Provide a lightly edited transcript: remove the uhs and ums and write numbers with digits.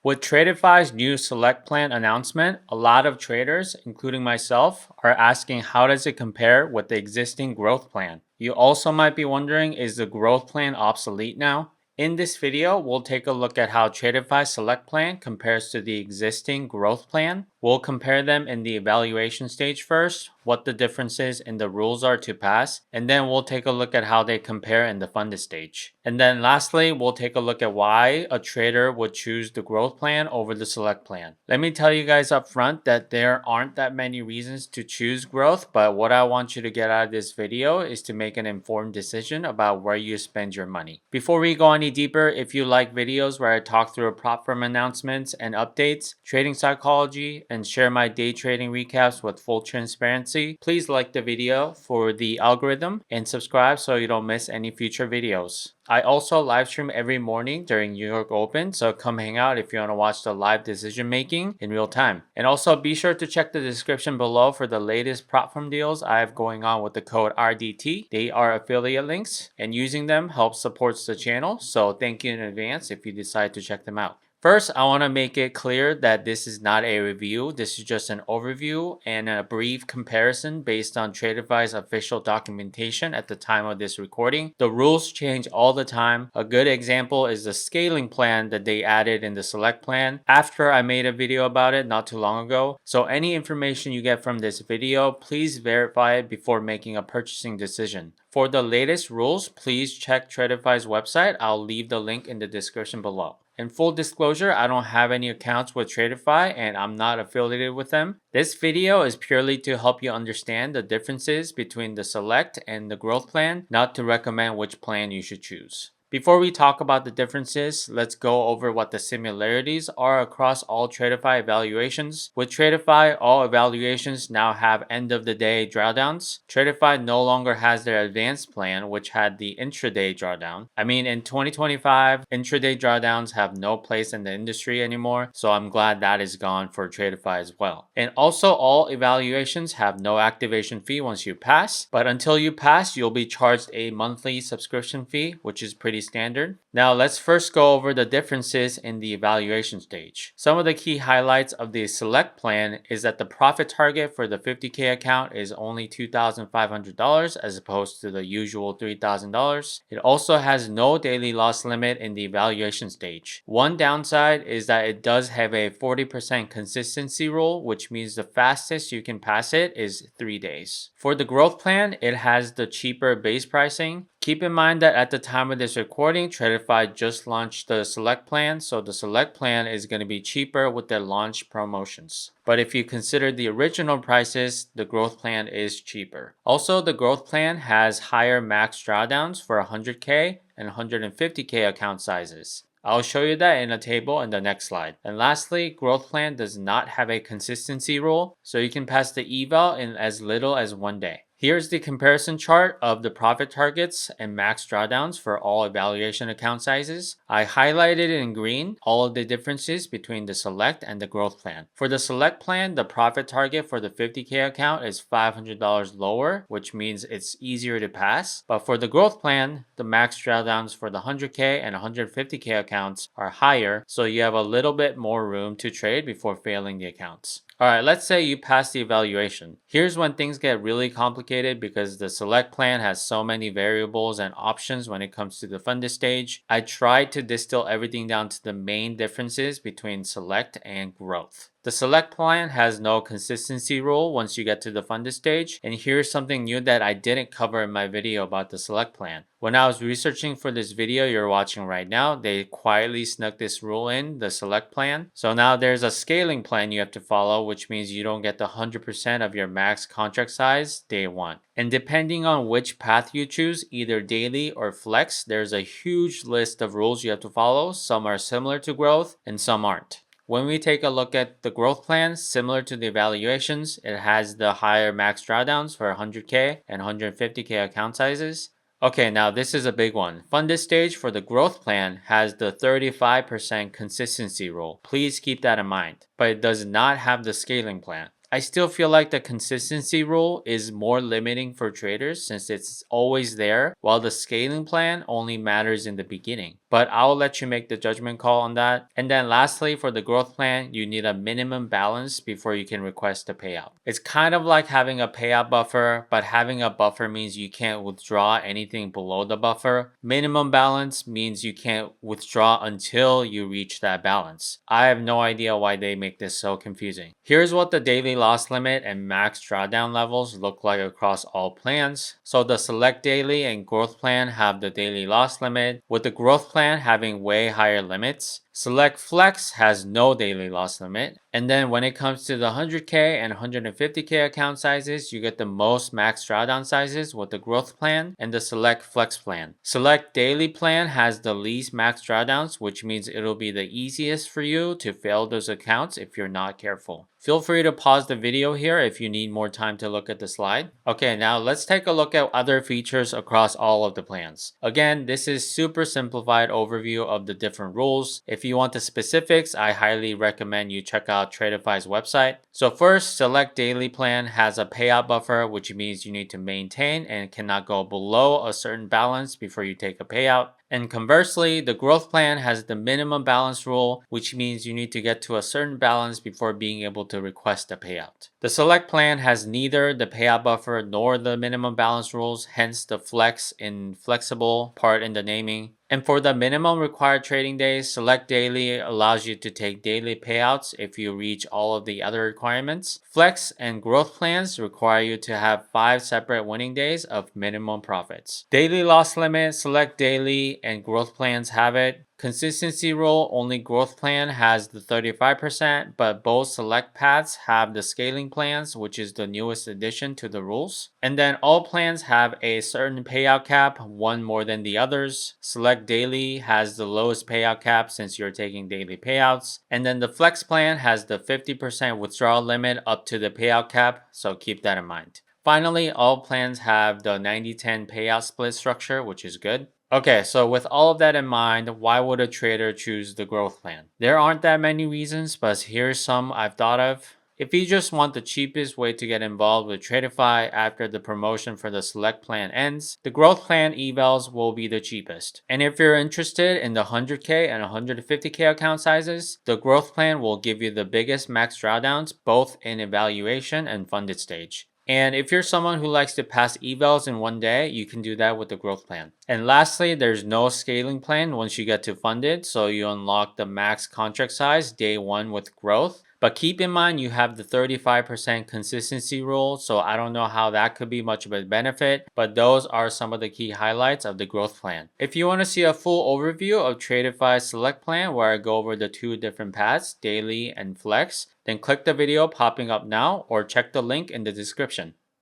With Tradeify's new select plan announcement, a lot of traders, including myself, are asking how does it compare with the existing growth plan. You also might be wondering, is the growth plan obsolete now? In this video, we'll take a look at how Tradeify's select plan compares to the existing growth plan. We'll compare them in the evaluation stage first, what the differences in the rules are to pass, and then we'll take a look at how they compare in the funded stage. And then lastly, we'll take a look at why a trader would choose the growth plan over the select plan. Let me tell you guys up front that there aren't that many reasons to choose growth, but what I want you to get out of this video is to make an informed decision about where you spend your money. Before we go any deeper, if you like videos where I talk through prop firm announcements and updates, trading psychology, and share my day trading recaps with full transparency, please like the video for the algorithm and subscribe so you don't miss any future videos. I also live stream every morning during New York Open, so come hang out if you want to watch the live decision making in real time. And also be sure to check the description below for the latest prop firm deals I have going on with the code RDT. They are affiliate links, and using them helps supports the channel, so thank you in advance if you decide to check them out. First, I want to make it clear that this is not a review. This is just an overview and a brief comparison based on Tradeify's official documentation at the time of this recording. The rules change all the time. A good example is the scaling plan that they added in the select plan after I made a video about it not too long ago. So any information you get from this video, please verify it before making a purchasing decision. For the latest rules, please check Tradeify's website. I'll leave the link in the description below. In full disclosure, I don't have any accounts with Tradeify and I'm not affiliated with them. This video is purely to help you understand the differences between the select and the growth plan, not to recommend which plan you should choose. Before we talk about the differences, let's go over what the similarities are across all Tradeify evaluations. With Tradeify, all evaluations now have end-of-the-day drawdowns. Tradeify no longer has their advanced plan, which had the intraday drawdown. I mean, in 2025, intraday drawdowns have no place in the industry anymore, so I'm glad that is gone for Tradeify as well. And also, all evaluations have no activation fee once you pass, but until you pass, you'll be charged a monthly subscription fee, which is pretty standard. Now let's first go over the differences in the evaluation stage. Some of the key highlights of the select plan is that the profit target for the 50K account is only $2,500 as opposed to the usual $3,000. It also has no daily loss limit in the evaluation stage. One downside is that it does have a 40% consistency rule, which means the fastest you can pass it is 3 days. For the growth plan, it has the cheaper base pricing. Keep in mind that at the time of this recording, Tradeify just launched the select plan, so the select plan is going to be cheaper with their launch promotions. But if you consider the original prices, the growth plan is cheaper. Also, the growth plan has higher max drawdowns for 100K and 150K account sizes. I'll show you that in a table in the next slide. And lastly, growth plan does not have a consistency rule, so you can pass the eval in as little as 1 day. Here's the comparison chart of the profit targets and max drawdowns for all evaluation account sizes. I highlighted in green all of the differences between the select and the growth plan. For the select plan, the profit target for the 50K account is $500 lower, which means it's easier to pass. But for the growth plan, the max drawdowns for the 100K and 150K accounts are higher, so you have a little bit more room to trade before failing the accounts. Alright, let's say you pass the evaluation. Here's when things get really complicated because the select plan has so many variables and options when it comes to the funded stage. I tried to distill everything down to the main differences between select and growth. The select plan has no consistency rule once you get to the funded stage, and here's something new that I didn't cover in my video about the select plan. When I was researching for this video you're watching right now, they quietly snuck this rule in, the select plan. So now there's a scaling plan you have to follow, which means you don't get the 100% of your max contract size day one. And depending on which path you choose, either daily or flex, there's a huge list of rules you have to follow. Some are similar to growth and some aren't. When we take a look at the growth plan, similar to the evaluations, it has the higher max drawdowns for 100K and 150K account sizes. Okay, now this is a big one. Funded stage for the growth plan has the 35% consistency rule. Please keep that in mind. But it does not have the scaling plan. I still feel like the consistency rule is more limiting for traders since it's always there, while the scaling plan only matters in the beginning. But I'll let you make the judgment call on that. And then lastly, for the growth plan, you need a minimum balance before you can request a payout. It's kind of like having a payout buffer, but having a buffer means you can't withdraw anything below the buffer. Minimum balance means you can't withdraw until you reach that balance. I have no idea why they make this so confusing. Here's what the daily loss limit and max drawdown levels look like across all plans. So the select daily and growth plan have the daily loss limit, with the growth plan having way higher limits. Select Flex has no daily loss limit. And then when it comes to the 100K and 150K account sizes, you get the most max drawdown sizes with the growth plan and the Select Flex plan. Select Daily plan has the least max drawdowns, which means it'll be the easiest for you to fail those accounts if you're not careful. Feel free to pause the video here if you need more time to look at the slide. Okay, now let's take a look at other features across all of the plans. Again, this is super simplified overview of the different rules. If you want the specifics, I highly recommend you check out Tradeify's website. So first, Select Daily plan has a payout buffer, which means you need to maintain and cannot go below a certain balance before you take a payout. And conversely, the growth plan has the minimum balance rule, which means you need to get to a certain balance before being able to request a payout. The select plan has neither the payout buffer nor the minimum balance rules, hence the flex in flexible part in the naming. And for the minimum required trading days, Select Daily allows you to take daily payouts if you reach all of the other requirements. Flex and growth plans require you to have 5 separate winning days of minimum profits. Daily loss limit, Select Daily, and growth plans have it. Consistency rule, only growth plan has the 35%, but both select paths have the scaling plans, which is the newest addition to the rules. And then all plans have a certain payout cap, one more than the others. Select Daily has the lowest payout cap since you're taking daily payouts. And then the Flex plan has the 50% withdrawal limit up to the payout cap, so keep that in mind. Finally, all plans have the 90-10 payout split structure, which is good. Okay, so with all of that in mind, why would a trader choose the growth plan? There aren't that many reasons, but here's some I've thought of. If you just want the cheapest way to get involved with Tradeify after the promotion for the select plan ends, the growth plan evals will be the cheapest. And if you're interested in the 100K and 150K account sizes, the growth plan will give you the biggest max drawdowns both in evaluation and funded stage. And if you're someone who likes to pass evals in one day, you can do that with the growth plan. And lastly, there's no scaling plan once you get to funded, so you unlock the max contract size day 1 with growth. But keep in mind you have the 35% consistency rule, so I don't know how that could be much of a benefit, but those are some of the key highlights of the growth plan. If you want to see a full overview of Tradeify's select plan where I go over the 2 different paths, daily and flex, then click the video popping up now or check the link in the description.